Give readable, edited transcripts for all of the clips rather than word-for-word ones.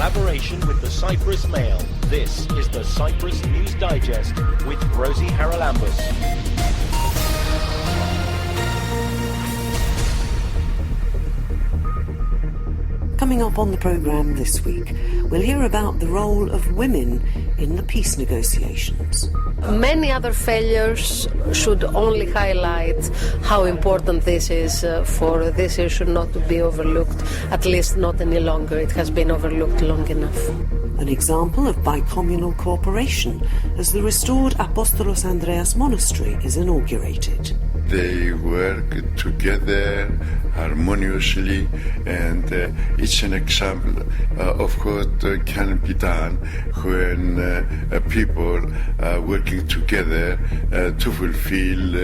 collaboration with the Cyprus Mail. This is the Cyprus News Digest with Rosie Charalambous. Coming up on the programme this week, we'll hear about the role of women in the peace negotiations. Many other failures should only highlight how important this is for this issue not to be overlooked, at least not any longer. It has been overlooked long enough. An example of bi-communal cooperation as the restored Apostolos Andreas monastery is inaugurated. They work together harmoniously, and it's an example of what can be done when people are working together to fulfill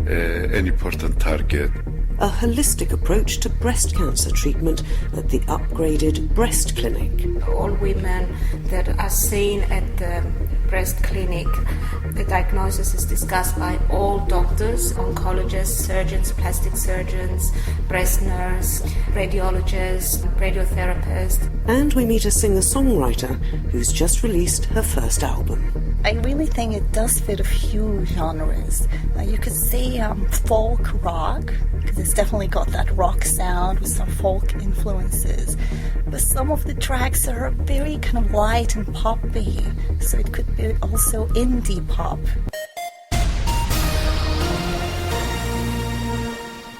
an important target. A holistic approach to breast cancer treatment at the upgraded breast clinic. All women that are seen at the breast clinic, the diagnosis is discussed by all doctors, oncologists, surgeons, plastic surgeons, breast nurse, radiologists, radiotherapists. And we meet a singer-songwriter who's just released her first album. I really think it does fit a few genres. You could say folk rock, because it's definitely got that rock sound with some folk influences. But some of the tracks are very kind of light and poppy, so it could be also indie pop.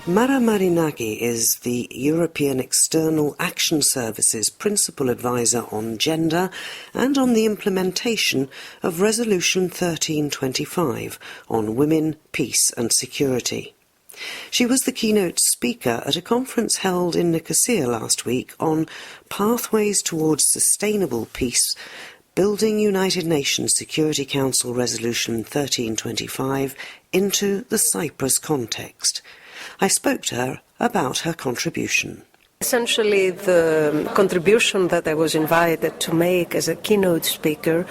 Mara Marinaki is the European External Action Service's Principal Advisor on Gender and on the implementation of Resolution 1325 on Women, Peace and Security. She was the keynote speaker at a conference held in Nicosia last week on Pathways Towards Sustainable Peace, Building United Nations Security Council Resolution 1325 into the Cyprus context. I spoke to her about her contribution. Essentially, the contribution that I was invited to make as a keynote speaker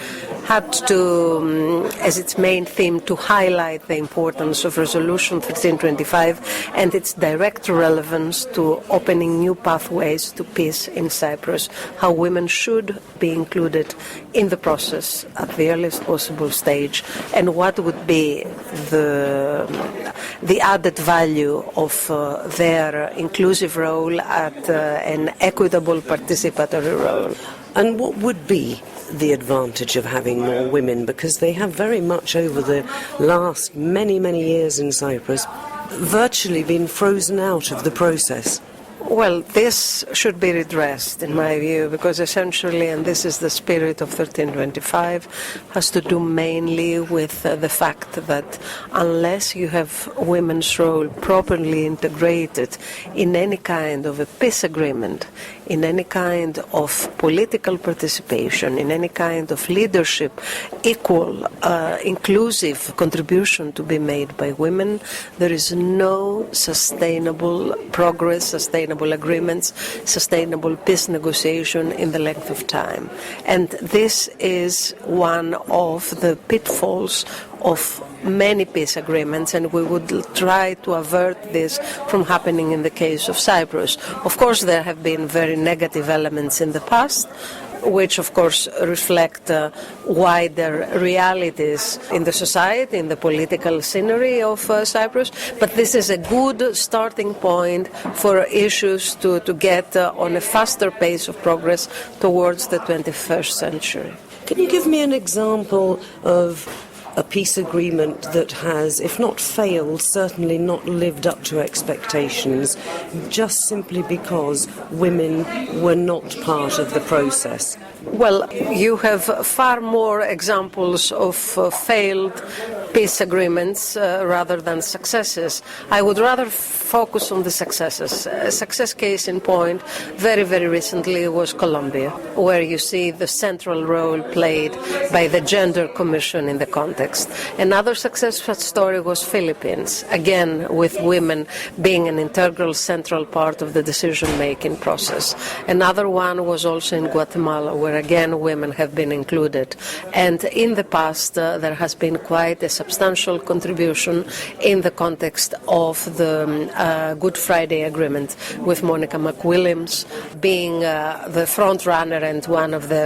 had to, as its main theme, to highlight the importance of Resolution 1325 and its direct relevance to opening new pathways to peace in Cyprus, how women should be included in the process at the earliest possible stage, and what would be the added value of their inclusive role at an equitable participatory role. And what would be the advantage of having more women? Because they have very much over the last many years in Cyprus virtually been frozen out of the process. Well, this should be redressed, in my view, because essentially, and this is the spirit of 1325, has to do mainly with the fact that unless you have women's role properly integrated in any kind of a peace agreement, in any kind of political participation, in any kind of leadership, equal, inclusive contribution to be made by women, there is no sustainable progress, sustainable agreements, sustainable peace negotiation in the length of time. And this is one of the pitfalls of many peace agreements, and we would try to avert this from happening in the case of Cyprus. Of course, there have been very negative elements in the past, which of course reflect wider realities in the society, in the political scenery of Cyprus. But this is a good starting point for issues to get on a faster pace of progress towards the 21st century. Can you give me an example of a peace agreement that has, if not failed, certainly not lived up to expectations, just simply because women were not part of the process? Well, you have far more examples of failed peace agreements rather than successes. I would rather focus on the successes. A success case in point very recently was Colombia, where you see the central role played by the Gender Commission in the context. Another success story was Philippines, again with women being an integral central part of the decision-making process. Another one was also in Guatemala, where again women have been included. And in the past there has been quite a substantial contribution in the context of the Good Friday Agreement, with Monica McWilliams being the front runner and one of the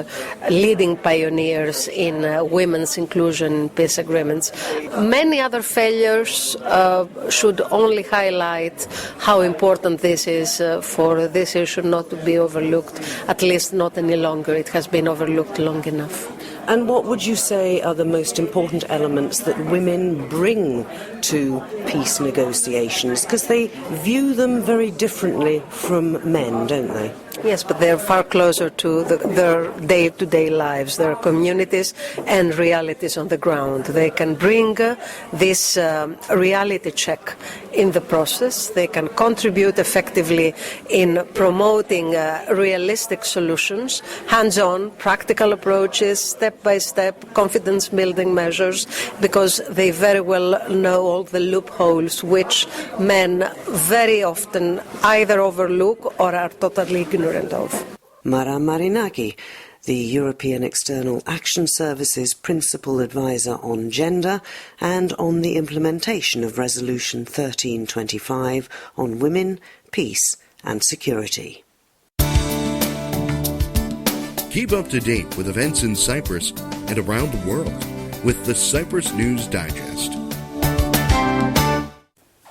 leading pioneers in women's inclusion in peace agreements. Many other failures should only highlight how important this is for this issue not to be overlooked, at least not any longer. It has been overlooked long enough. And what would you say are the most important elements that women bring to peace negotiations? Because they view them very differently from men, don't they? Yes, but they're far closer to their day-to-day lives, their communities and realities on the ground. They can bring this reality check in the process. They can contribute effectively in promoting realistic solutions, hands-on, practical approaches, step-by-step, confidence-building measures, because they very well know all the loopholes which men very often either overlook or are totally ignorant of. Mara Marinaki, the European External Action Service's Principal Advisor on Gender and on the implementation of Resolution 1325 on women, peace and security. Keep up to date with events in Cyprus and around the world with the Cyprus News Digest.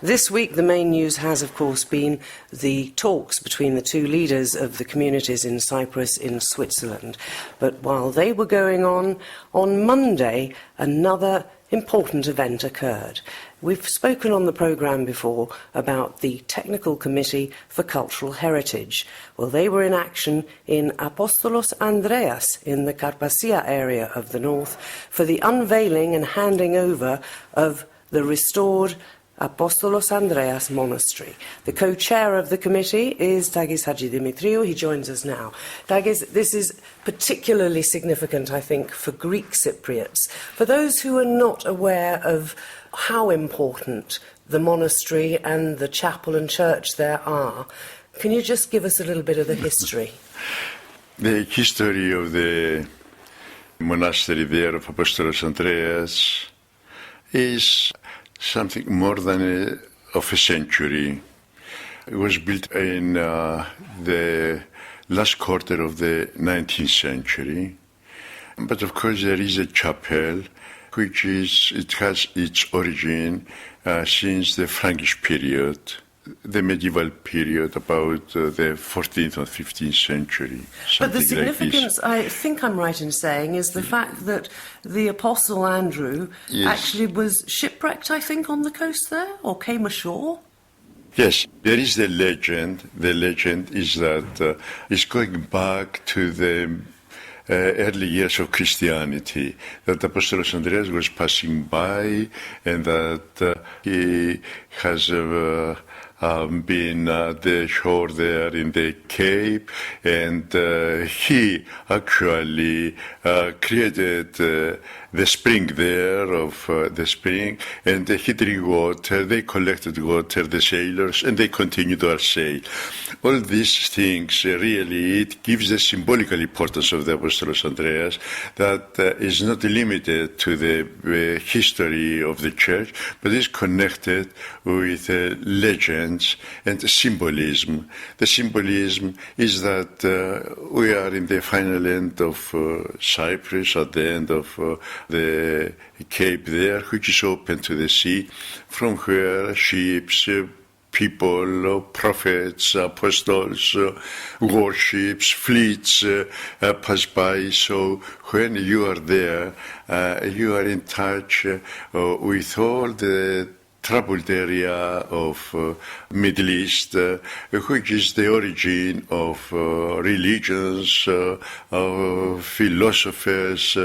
This week, the main news has, of course, been the talks between the two leaders of the communities in Cyprus in Switzerland. But while they were going on Monday, another important event occurred. We've spoken on the programme before about the Technical Committee for Cultural Heritage. Well, they were in action in Apostolos Andreas in the Carpathia area of the north for the unveiling and handing over of the restored Apostolos Andreas Monastery. The co-chair of the committee is Tagis Hadjidimitriou. He joins us now. Tagis, this is particularly significant, I think, for Greek Cypriots. For those who are not aware of how important the monastery and the chapel and church there are, can you just give us a little bit of the history? The history of the monastery there of Apostolos Andreas is something more than of a century. It was built in the last quarter of the 19th century. But of course there is a chapel it has its origin since the Frankish period, the medieval period, about the 14th or 15th century. But the significance, I think I'm right in saying, is the fact that the Apostle Andrew actually was shipwrecked, I think, on the coast there, or came ashore? Yes, there is the legend. The legend is that it's going back to the early years of Christianity, that Apostolos Andreas was passing by and that he has been at the shore there in the Cape, and he actually created the spring there of the spring, and he drew water, they collected water, the sailors, and they continued to sail. All these things, really, it gives the symbolical importance of the Apostolos Andreas that is not limited to the history of the church, but is connected with legends and symbolism. The symbolism is that we are in the final end of Cyprus, at the end of the Cape there, which is open to the sea, from where ships, people, prophets, apostles, warships, fleets pass by. So when you are there, you are in touch with all the troubled area of Middle East, which is the origin of religions, of philosophers,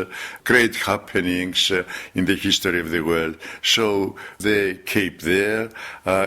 great happenings in the history of the world. So the Cape there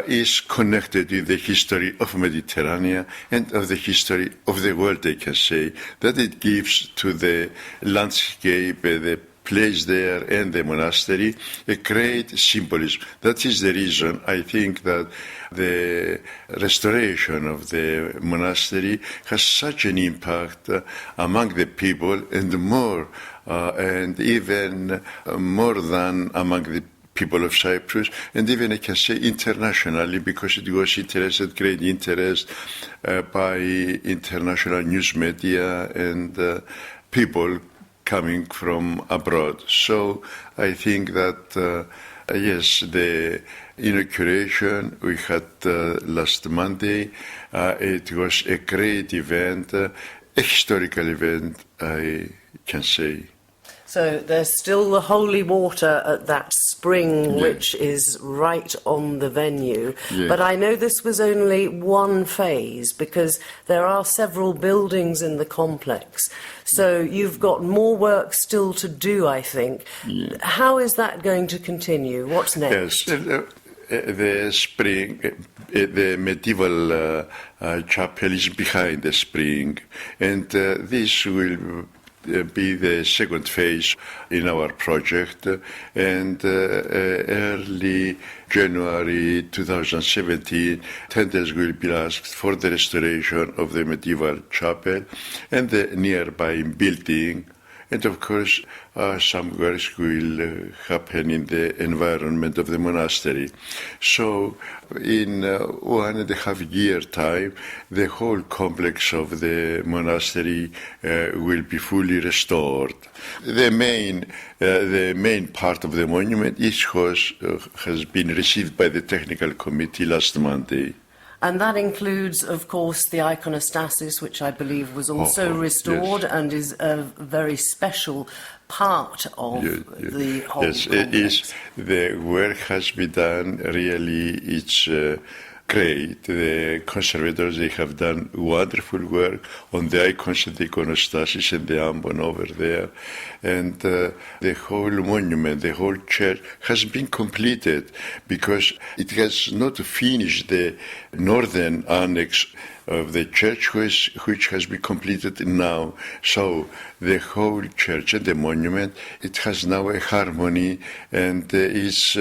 is connected with the history of Mediterranean and of the history of the world, I can say, that it gives to the landscape, the place there and the monastery, a great symbolism. That is the reason I think that the restoration of the monastery has such an impact among the people, and more, and even more than among the people of Cyprus, and even I can say internationally, because it was great interest by international news media and people coming from abroad. So I think that, yes, the inauguration we had last Monday, it was a great event, a historical event, I can say. So there's still the holy water at that spring, which is right on the venue. Yeah. But I know this was only one phase, because there are several buildings in the complex. So you've got more work still to do, I think. Yeah. How is that going to continue? What's next? Yes, the spring, the medieval chapel is behind the spring, and this will be the second phase in our project, and early January 2017 tenders will be asked for the restoration of the medieval chapel and the nearby building, and of course some works will happen in the environment of the monastery. So in 1.5 year time, the whole complex of the monastery will be fully restored. The main part of the monument has been received by the technical committee last Monday. And that includes, of course, the iconostasis, which I believe was also restored, yes. and is a very special part of the whole Yes, complex. it is. The work has been done, really, it's great. The conservators, they have done wonderful work on the icons and the iconostasis and the ambon over there. And the whole monument, the whole church has been completed, because it has not finished the northern annex of the church, which has been completed now. So the whole church and the monument, it has now a harmony, and is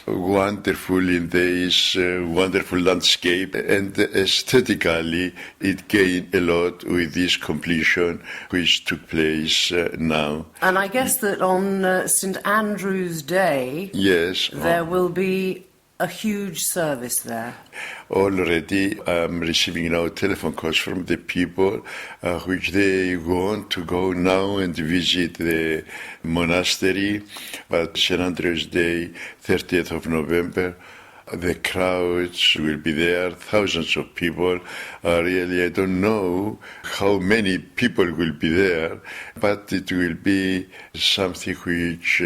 wonderful in this wonderful landscape, and aesthetically it gained a lot with this completion which took place now. And I guess that on St. Andrew's Day, yes, there will be a huge service there. Already I'm receiving now telephone calls from the people which they want to go now and visit the monastery. But St. Andrew's Day, 30th of November, the crowds will be there, thousands of people. Really, I don't know how many people will be there, but it will be something which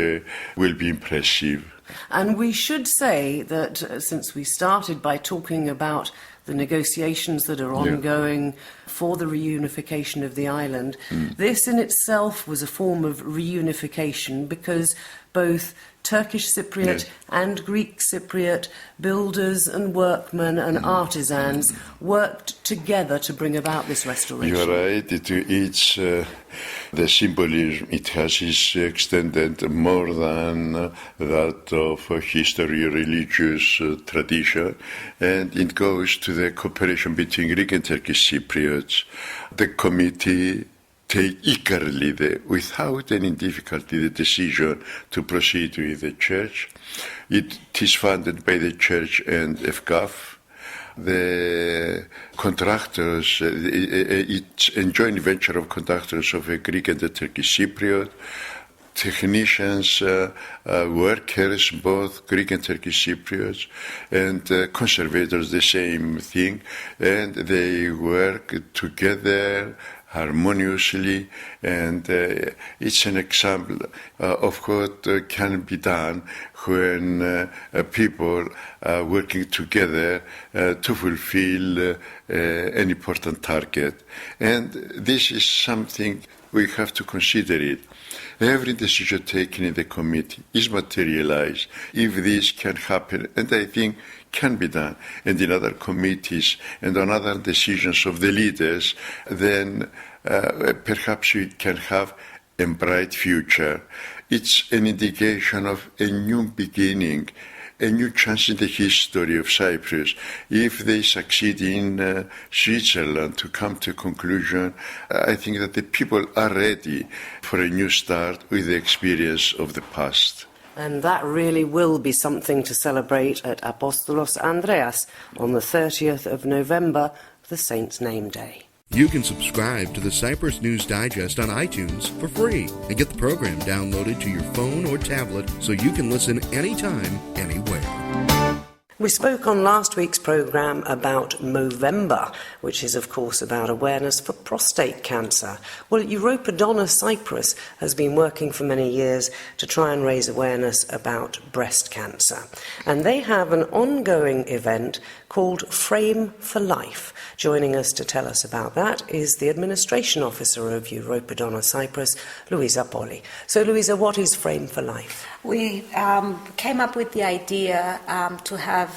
will be impressive. And we should say that since we started by talking about the negotiations that are ongoing for the reunification of the island, this in itself was a form of reunification, because both Turkish Cypriot and Greek Cypriot builders and workmen and artisans worked together to bring about this restoration. You're right. It's the symbolism it has is extended more than that of history, religious tradition, and it goes to the cooperation between Greek and Turkish Cypriots. The committee take eagerly, without any difficulty, the decision to proceed with the church. It is funded by the church and FGAF. The contractors, it's a joint venture of contractors of a Greek and a Turkish Cypriot. Technicians, workers, both Greek and Turkish Cypriots, and conservators, the same thing, and they work together harmoniously, and it's an example of what can be done when people are working together to fulfill an important target. And this is something we have to consider it. Every decision taken in the committee is materialized if this can happen, and I think can be done, and in other committees and on other decisions of the leaders, then perhaps we can have a bright future. It's an indication of a new beginning, a new chance in the history of Cyprus. If they succeed in Switzerland to come to a conclusion, I think that the people are ready for a new start with the experience of the past. And that really will be something to celebrate at Apostolos Andreas on the 30th of November, the Saint's Name Day. You can subscribe to the Cyprus News Digest on iTunes for free and get the program downloaded to your phone or tablet so you can listen anytime, anywhere. We spoke on last week's programme about Movember, which is of course about awareness for prostate cancer. Well, Europadonna Cyprus has been working for many years to try and raise awareness about breast cancer. And they have an ongoing event called Frame for Life. Joining us to tell us about that is the Administration Officer of Europadonna Cyprus, Louisa Polly. So Louisa, what is Frame for Life? We came up with the idea to have,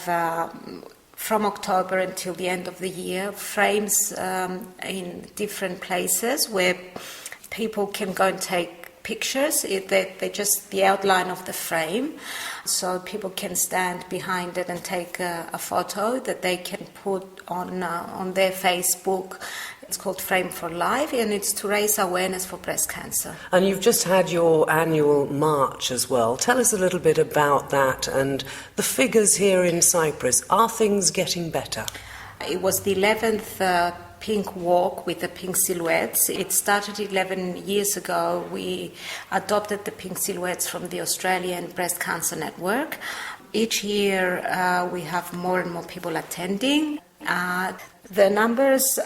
from October until the end of the year, frames in different places where people can go and take pictures. They're just the outline of the frame, so people can stand behind it and take a photo that they can put on their Facebook. It's called Frame for Life, and it's to raise awareness for breast cancer. And you've just had your annual march as well. Tell us a little bit about that and the figures here in Cyprus. Are things getting better? It was the 11th pink walk with the pink silhouettes. It started 11 years ago. We adopted the pink silhouettes from the Australian Breast Cancer Network. Each year we have more and more people attending. The numbers,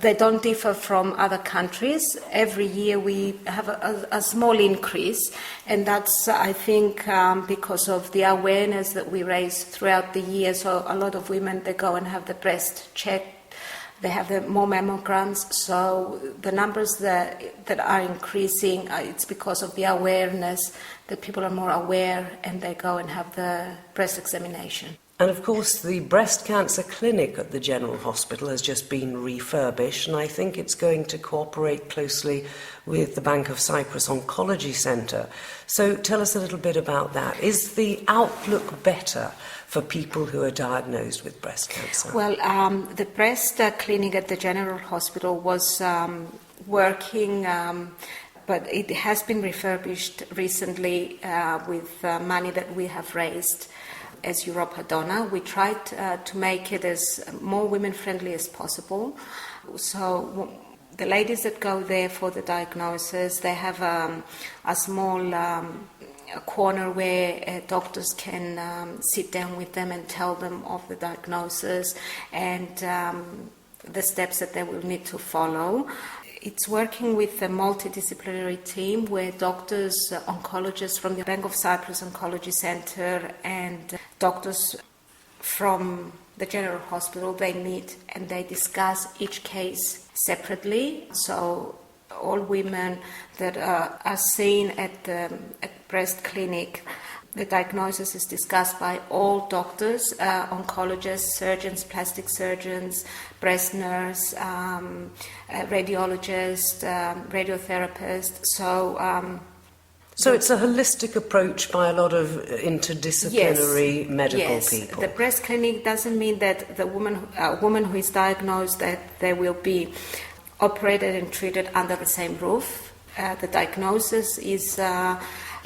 they don't differ from other countries. Every year we have a small increase, and that's, I think, because of the awareness that we raise throughout the year. So a lot of women, they go and have the breast checked, they have more mammograms, so the numbers that are increasing, it's because of the awareness, that people are more aware and they go and have the breast examination. And of course, the breast cancer clinic at the General Hospital has just been refurbished, and I think it's going to cooperate closely with the Bank of Cyprus Oncology Centre. So tell us a little bit about that. Is the outlook better for people who are diagnosed with breast cancer? Well, the breast clinic at the General Hospital was working, but it has been refurbished recently with money that we have raised as Europadonna. We tried to make it as more women-friendly as possible. So the ladies that go there for the diagnosis, they have a small corner where doctors can sit down with them and tell them of the diagnosis and the steps that they will need to follow. It's working with a multidisciplinary team where doctors, oncologists from the Bank of Cyprus Oncology Centre and doctors from the General Hospital, they meet and they discuss each case separately. So all women that are seen at the breast clinic, the diagnosis is discussed by all doctors, oncologists, surgeons, plastic surgeons, breast nurse, radiologist, radiotherapist. So it's a holistic approach by a lot of interdisciplinary medical people. The breast clinic doesn't mean that a woman who is diagnosed, that they will be operated and treated under the same roof. The diagnosis is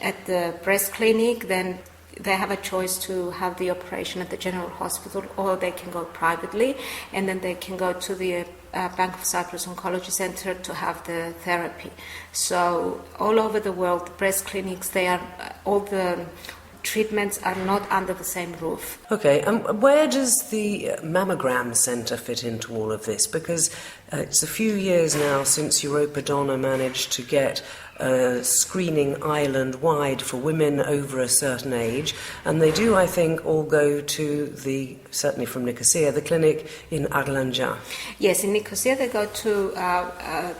at the breast clinic, then they have a choice to have the operation at the General Hospital, or they can go privately, and then they can go to the Bank of Cyprus Oncology Centre to have the therapy. So all over the world, breast clinics, all the treatments are not under the same roof. Okay, and where does the mammogram centre fit into all of this? Because it's a few years now since Europadonna managed to get a screening island-wide for women over a certain age, and they do, I think, all go to certainly from Nicosia, the clinic in Arlanja. Yes, in Nicosia they go to,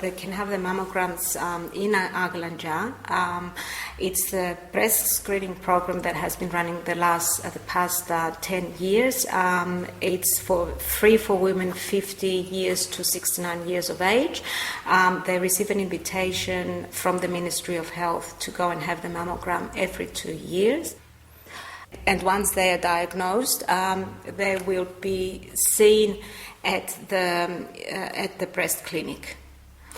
they can have the mammograms in Arlanja. It's the breast screening program that has been running the past 10 years. It's free for women 50 years to 69 years of age. They receive an invitation from the Ministry of Health to go and have the mammogram every 2 years. And once they are diagnosed, they will be seen at the breast clinic.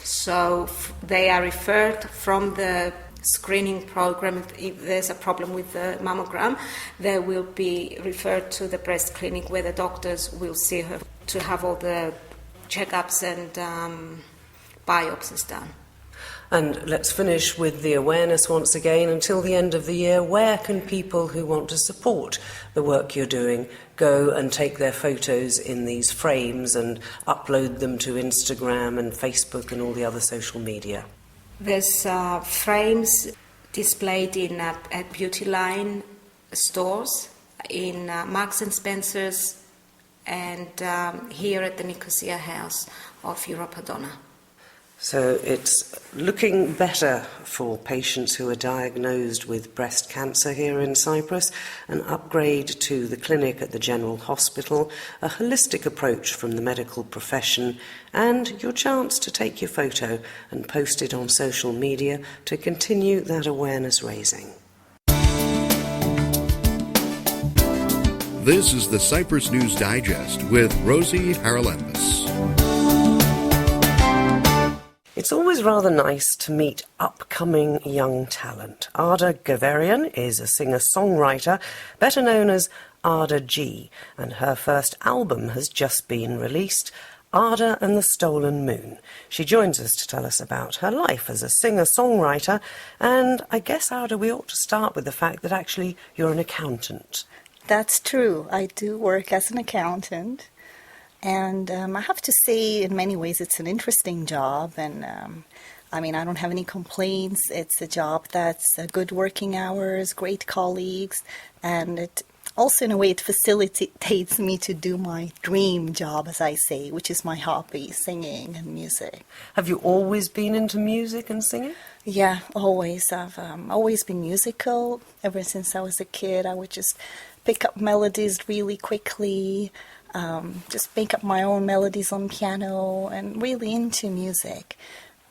So they are referred from the screening program. If there's a problem with the mammogram, they will be referred to the breast clinic where the doctors will see her to have all the checkups and biopsies done. And let's finish with the awareness once again. Until the end of the year, where can people who want to support the work you're doing go and take their photos in these frames and upload them to Instagram and Facebook and all the other social media? There's frames displayed in at beauty line stores, in Marks and Spencer's, and here at the Nicosia house of Europadonna. So it's looking better for patients who are diagnosed with breast cancer here in Cyprus, an upgrade to the clinic at the General Hospital, a holistic approach from the medical profession, and your chance to take your photo and post it on social media to continue that awareness raising. This is the Cyprus News Digest with Rosie Charalambous. It's always rather nice to meet upcoming young talent. Ada Gaverian is a singer-songwriter, better known as Ada G, and her first album has just been released, Ada and the Stolen Moon. She joins us to tell us about her life as a singer-songwriter, and I guess, Ada, we ought to start with the fact that actually you're an accountant. That's true. I do work as an accountant. And I have to say, in many ways, it's an interesting job. And I don't have any complaints. It's a job that's good working hours, great colleagues. And it also, in a way, it facilitates me to do my dream job, as I say, which is my hobby, singing and music. Have you always been into music and singing? Yeah, always. I've always been musical. Ever since I was a kid, I would just pick up melodies really quickly. Just make up my own melodies on piano, and really into music.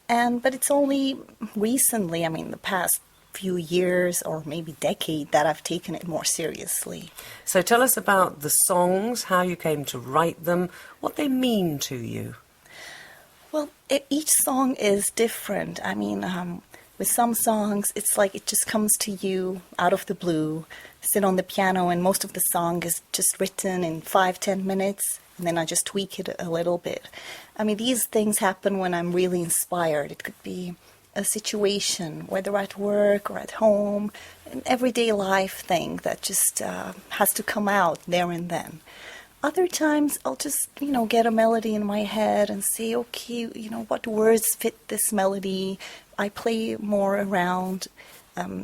But it's only recently, the past few years or maybe decade, that I've taken it more seriously. So tell us about the songs, how you came to write them, what they mean to you. Well, each song is different. With some songs, it's like it just comes to you out of the blue, sit on the piano, and most of the song is just written in 5-10 minutes, and then I just tweak it a little bit. These things happen when I'm really inspired. It could be a situation, whether at work or at home, an everyday life thing that just has to come out there and then. Other times I'll just, get a melody in my head and say, okay, what words fit this melody? I play more around,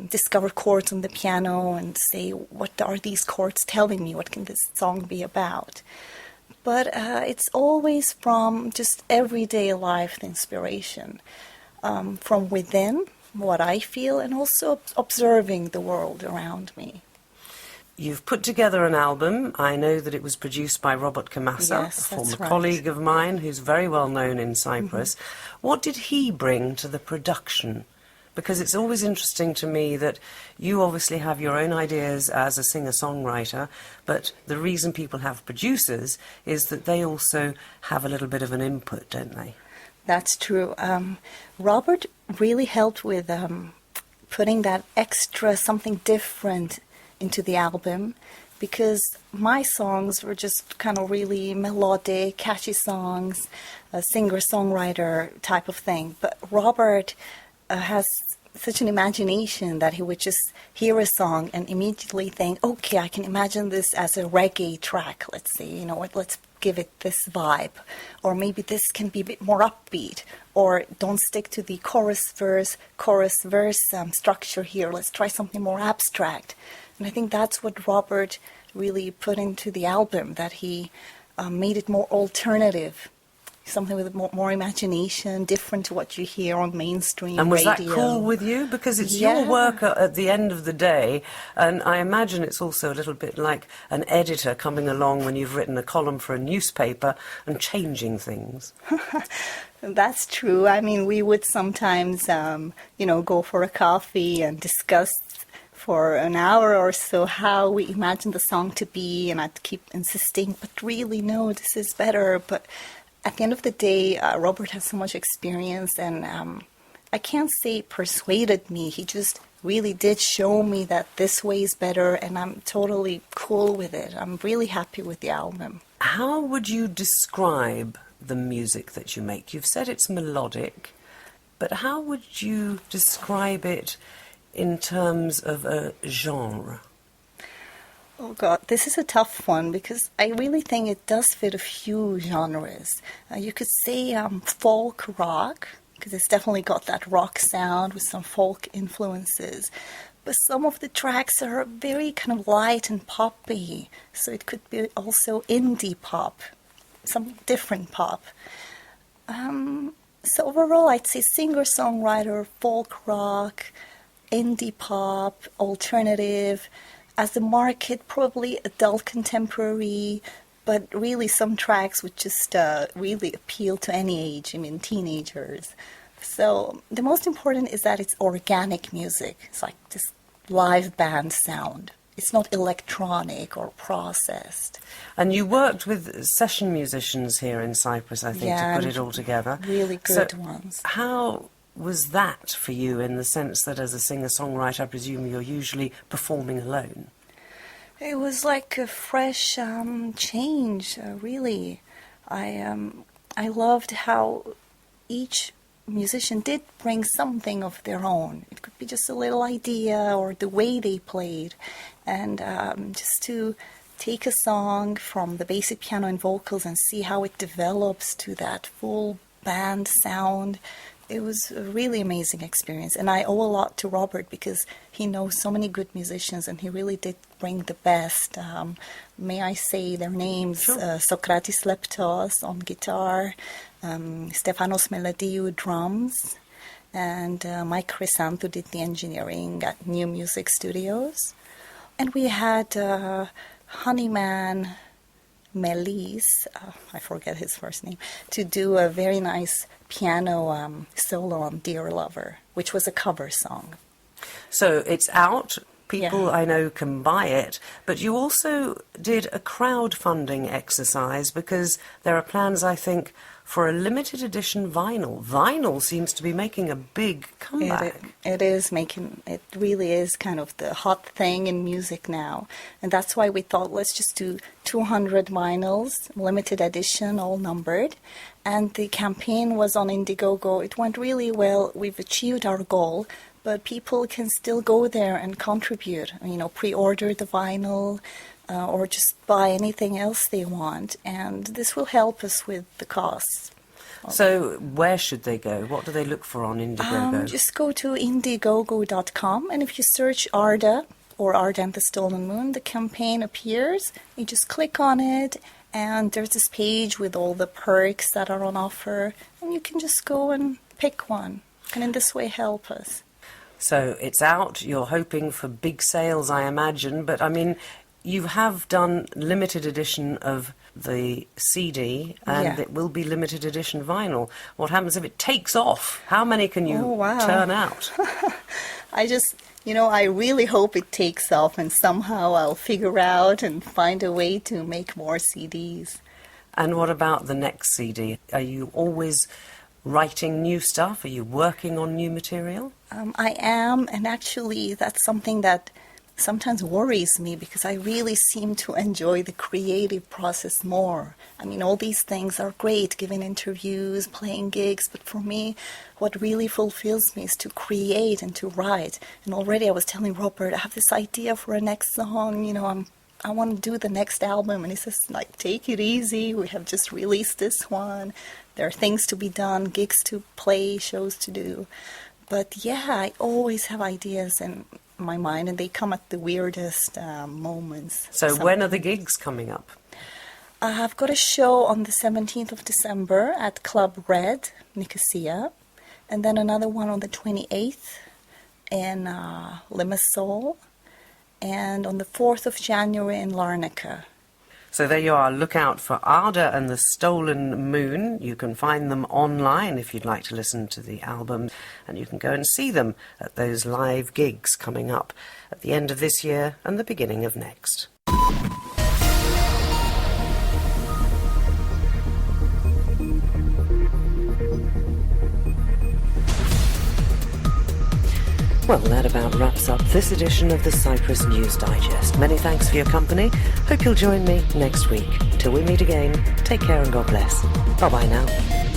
discover chords on the piano and say, what are these chords telling me? What can this song be about? But it's always from just everyday life inspiration, from within, what I feel, and also observing the world around me. You've put together an album. I know that it was produced by Robert Kamasa, Yes, a former that's right. colleague of mine who's very well known in Cyprus. What did he bring to the production? Because it's always interesting to me that you obviously have your own ideas as a singer-songwriter, but the reason people have producers is that they also have a little bit of an input, don't they? That's true. Robert really helped with putting that extra, something different into the album, because my songs were just kind of really melodic, catchy songs, a singer-songwriter type of thing. But Robert has such an imagination that he would just hear a song and immediately think, okay, I can imagine this as a reggae track, let's say, let's give it this vibe. Or maybe this can be a bit more upbeat. Or don't stick to the chorus-verse structure here. Let's try something more abstract. And I think that's what Robert really put into the album, that he made it more alternative, something with more imagination, different to what you hear on mainstream And was radio. that cool with you? Because it's Yeah. your work at the end of the day, and I imagine it's also a little bit like an editor coming along when you've written a column for a newspaper and changing things. That's true. We would sometimes, go for a coffee and discuss for an hour or so how we imagine the song to be, and I'd keep insisting, but really, no, this is better. But at the end of the day, Robert has so much experience and I can't say persuaded me. He just really did show me that this way is better, and I'm totally cool with it. I'm really happy with the album. How would you describe the music that you make? You've said it's melodic, but how would you describe it in terms of a genre? Oh God, this is a tough one because I really think it does fit a few genres. You could say folk rock, because it's definitely got that rock sound with some folk influences. But some of the tracks are very kind of light and poppy, so it could be also indie pop, some different pop. So overall, I'd say singer-songwriter, folk rock, indie pop, alternative. As a market, probably adult contemporary, but really some tracks would just really appeal to any age, I mean teenagers. So the most important is that it's organic music. It's like this live band sound. It's not electronic or processed. And you worked with session musicians here in Cyprus, I think, to put it all together. Really good ones. How was that for you, in the sense that as a singer-songwriter, I presume you're usually performing alone? It was like a fresh change, really. I loved how each musician did bring something of their own. It could be just a little idea or the way they played. And just to take a song from the basic piano and vocals and see how it develops to that full band sound. It was a really amazing experience, and I owe a lot to Robert because he knows so many good musicians, and he really did bring the best. May I say their names? Sure. Sokratis Leptos on guitar, Stefanos Melodiou drums, and Mike Chrysanthou did the engineering at New Music Studios. And we had Honeyman Melis, I forget his first name, to do a very nice piano solo on Dear Lover, which was a cover song. So it's out. People I know can buy it, but you also did a crowdfunding exercise because there are plans, I think, for a limited edition vinyl. Vinyl seems to be making a big comeback. It really is kind of the hot thing in music now. And that's why we thought, let's just do 200 vinyls, limited edition, all numbered. And the campaign was on Indiegogo. It went really well. We've achieved our goal. But people can still go there and contribute, pre-order the vinyl or just buy anything else they want. And this will help us with the costs. So where should they go? What do they look for on Indiegogo? Just go to indiegogo.com, and if you search Arda or Arda and the Stolen Moon, the campaign appears. You just click on it, and there's this page with all the perks that are on offer, and you can just go and pick one, and in this way help us. So it's out. You're hoping for big sales, I imagine. But, I mean, you have done limited edition of the CD, and it will be limited edition vinyl. What happens if it takes off? How many can you turn out? I really hope it takes off, and somehow I'll figure out and find a way to make more CDs. And what about the next CD? Are you always writing new stuff? Are you working on new material? I am, and actually that's something that sometimes worries me because I really seem to enjoy the creative process more. I mean, all these things are great, giving interviews, playing gigs, but for me, what really fulfills me is to create and to write. And already I was telling Robert, I have this idea for a next song, I want to do the next album, and he says, take it easy, we have just released this one. There are things to be done, gigs to play, shows to do. But I always have ideas in my mind, and they come at the weirdest moments. So when are the gigs coming up? I've got a show on the 17th of December at Club Red, Nicosia, and then another one on the 28th in Limassol, and on the 4th of January in Larnaca. So there you are. Look out for Arda and the Stolen Moon. You can find them online if you'd like to listen to the album, and you can go and see them at those live gigs coming up at the end of this year and the beginning of next. Well, that about wraps up this edition of the Cyprus News Digest. Many thanks for your company. Hope you'll join me next week. Till we meet again, take care and God bless. Bye-bye now.